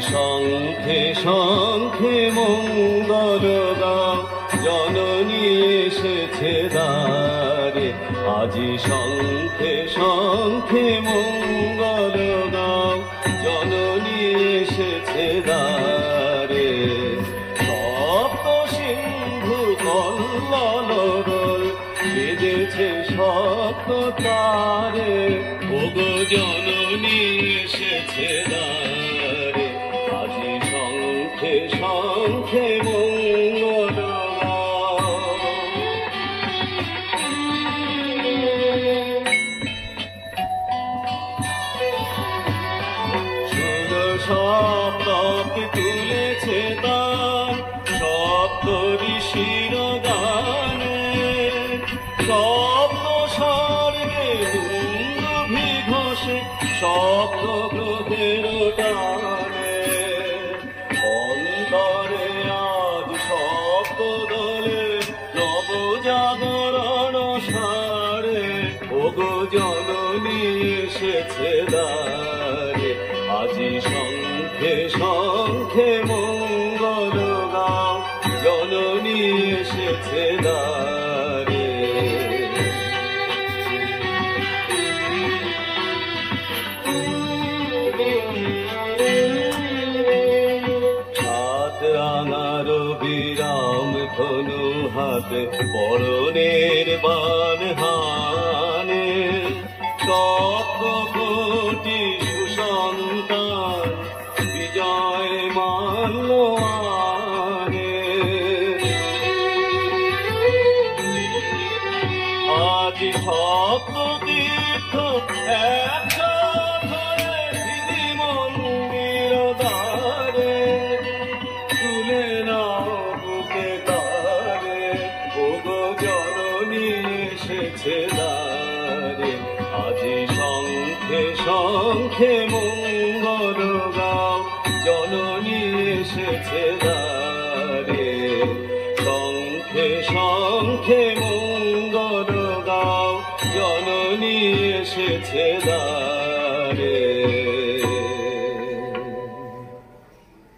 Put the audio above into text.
শঙ্খে শঙ্খে মঙ্গল গাও, জননী এসেছে দ্বারে। আজি শঙ্খে শঙ্খে মঙ্গল গাও, জননী এসেছে দ্বারে। সপ্ত সিন্ধু কল্লোল বেজেছে সপ্ত তারে, ওগো জননী এসেছে দ্বারে। আজি শঙ্খে শঙ্খে মঙ্গল গাও। সুর সপ্তকে তুলেছে তার, সপ্ত ঋষির গানে। সপ্ত স্বর্গে দুন্দুভি ঘোষে, সপ্ত গ্রহের টানে। অন্তরে আজ সপ্ত দলে নবজাগরণ সারে, ওগো জননী এসেছে দ্বারে। আজি শঙ্খে শঙ্খে মঙ্গল গাও, জননী এসেছে দ্বারে। সাত রাঙার বিরাম ধনু হাতে, বরণের বান হানে। সপ্ত কোটি সুসন্তান বিজয় মাল্য আনে। আজ সপ্ত তীর্থ একসাথ হয়ে হৃদি মন্দির দ্বারে, তুলে নাও বুকে তারে, ওগো জননী এসেছে দ্বারে। আজি শঙ্খে শঙ্খে মঙ্গল গাও, জননী এসেছে দ্বারে। শঙ্খে শঙ্খে মঙ্গল গাও, জননী এসেছে দ্বারে।